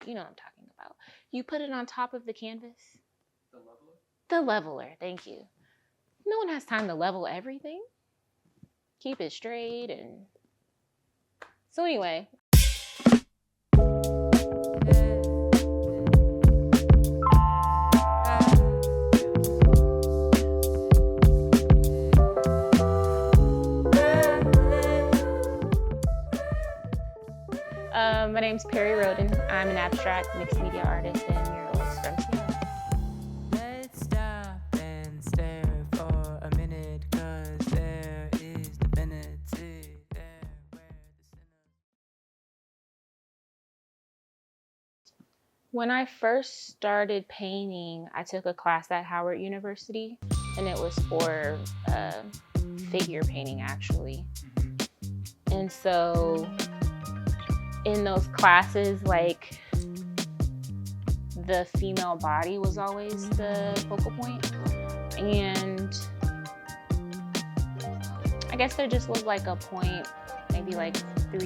You know what I'm talking about. You put it on top of the canvas. The leveler? The leveler, thank you. No one has time to level everything. Keep it straight and... So anyway. My name's Perri Rhoden. I'm an abstract mixed media artist and muralist from Seattle. Let's stop and stare for a minute, 'cause there is divinity there where the sinners... When I first started painting, I took a class at Howard University, and it was for figure painting, actually. And so in those classes, like, the female body was always the focal point. And I guess there just was like a point, maybe like 2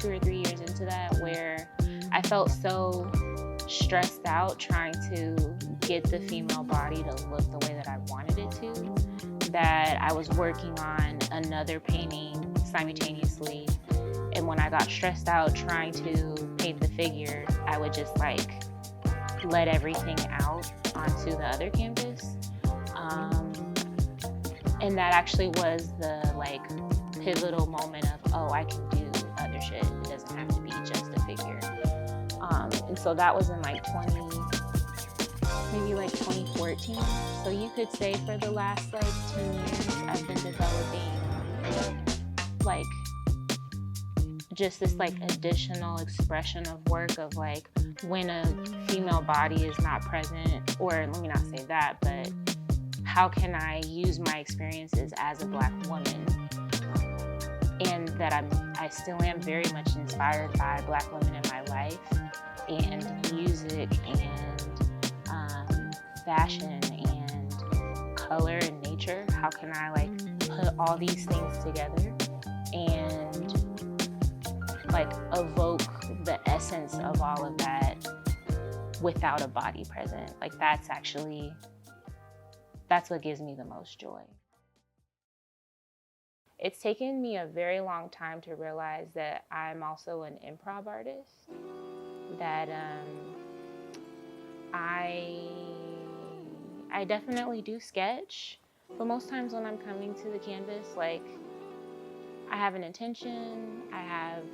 or 3 years into that, where I felt so stressed out trying to get the female body to look the way that I wanted it to, that I was working on another painting simultaneously. And when I got stressed out trying to paint the figure, I would just like let everything out onto the other canvas. And that actually was the like pivotal moment of, oh, I can do other shit. It doesn't have to be just a figure. And so that was in like 2014. So you could say for the last like 10 years, I've been developing like just this like additional expression of work of like when a female body is not present, or let me not say that, but how can I use my experiences as a Black woman, and that I still am very much inspired by Black women in my life and music and fashion and color and nature. How can I like put all these things together and like evoke the essence of all of that without a body present? Like that's what gives me the most joy. It's taken me a very long time to realize that I'm also an improv artist, that I definitely do sketch, but most times when I'm coming to the canvas, like I have an intention, I have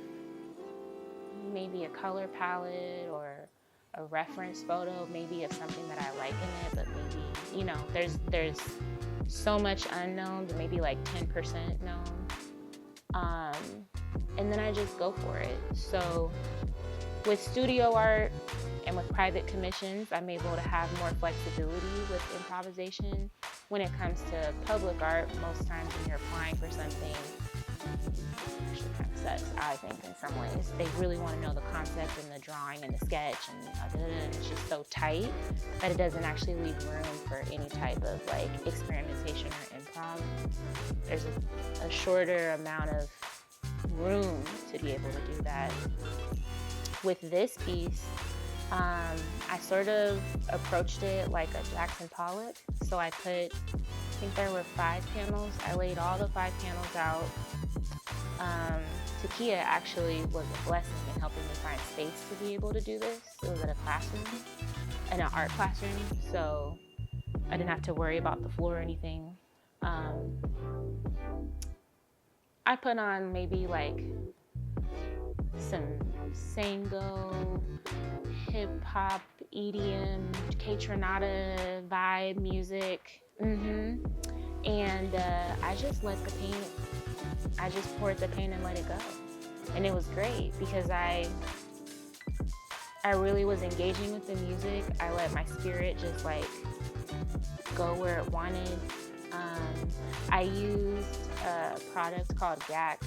maybe a color palette or a reference photo, maybe of something that I like in it, but maybe, you know, there's so much unknown, but maybe like 10% known. And then I just go for it. So with studio art and with private commissions, I'm able to have more flexibility with improvisation. When it comes to public art, most times when you're applying for something, actually kind of sucks, I think, in some ways. They really want to know the concept and the drawing and the sketch, and it's just so tight that it doesn't actually leave room for any type of like experimentation or improv. There's a shorter amount of room to be able to do that. With this piece, I sort of approached it like a Jackson Pollock. So I think there were 5 panels. I laid all the 5 panels out. Takia actually was a blessing in helping me find space to be able to do this. It was at a classroom, in an art classroom, so I didn't have to worry about the floor or anything. I put on maybe like some Sango, hip hop, EDM, K-Tronada vibe music. And I just let the paint, I just poured the paint and let it go. And it was great because I really was engaging with the music. I let my spirit just like go where it wanted. I used a product called GAC,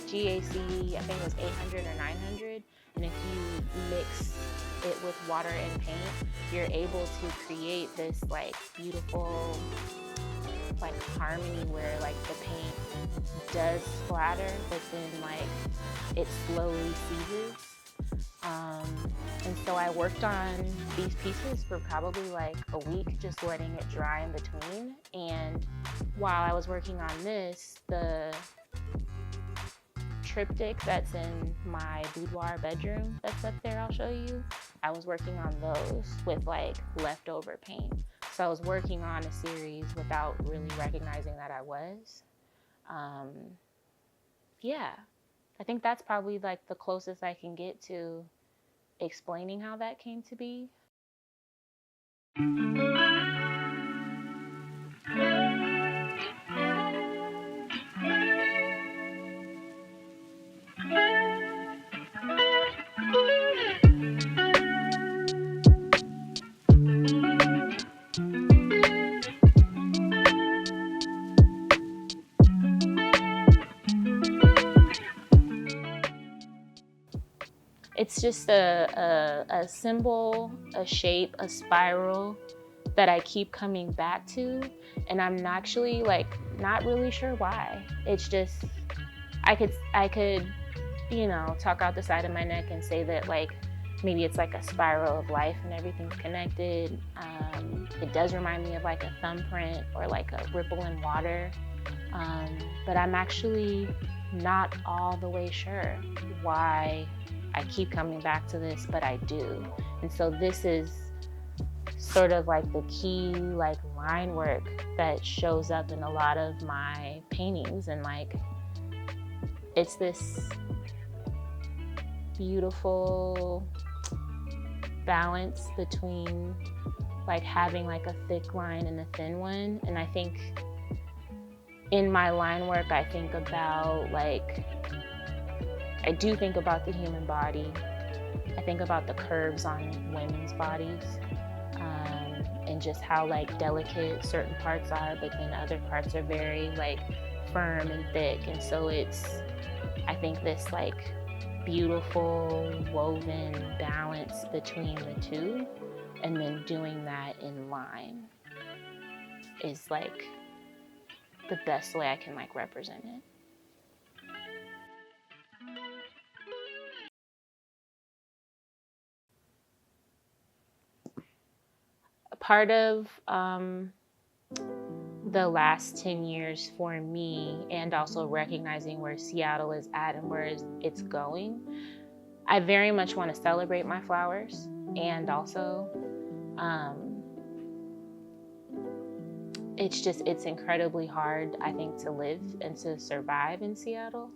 G-A-C, I think it was 800 or 900. And if you mix it with water and paint, you're able to create this like beautiful like harmony where like the paint does splatter, but then like it slowly seizes. So I worked on these pieces for probably like a week, just letting it dry in between. And while I was working on this, the triptych that's in my boudoir bedroom that's up there, I'll show you, I was working on those with like leftover paint. So I was working on a series without really recognizing that I was. Yeah, I think that's probably like the closest I can get to explaining how that came to be. It's just a symbol, a shape, a spiral that I keep coming back to, and I'm actually like not really sure why. It's just I could talk out the side of my neck and say that like maybe it's like a spiral of life and everything's connected. It does remind me of like a thumbprint or like a ripple in water, but I'm actually not all the way sure why I keep coming back to this, but I do. And so this is sort of like the key like line work that shows up in a lot of my paintings, and like it's this beautiful balance between like having like a thick line and a thin one. And I think in my line work I think about like I do think about the human body. I think about the curves on women's bodies, and just how like delicate certain parts are, but then other parts are very like firm and thick. And so it's, I think this like beautiful woven balance between the two, and then doing that in line is like the best way I can like represent it. Part of the last 10 years for me, and also recognizing where Seattle is at and where it's going, I very much want to celebrate my flowers, and also it's incredibly hard, I think, to live and to survive in Seattle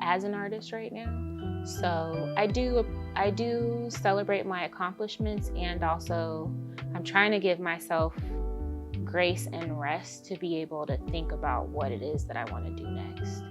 as an artist right now. So I do celebrate my accomplishments, and also I'm trying to give myself grace and rest to be able to think about what it is that I want to do next.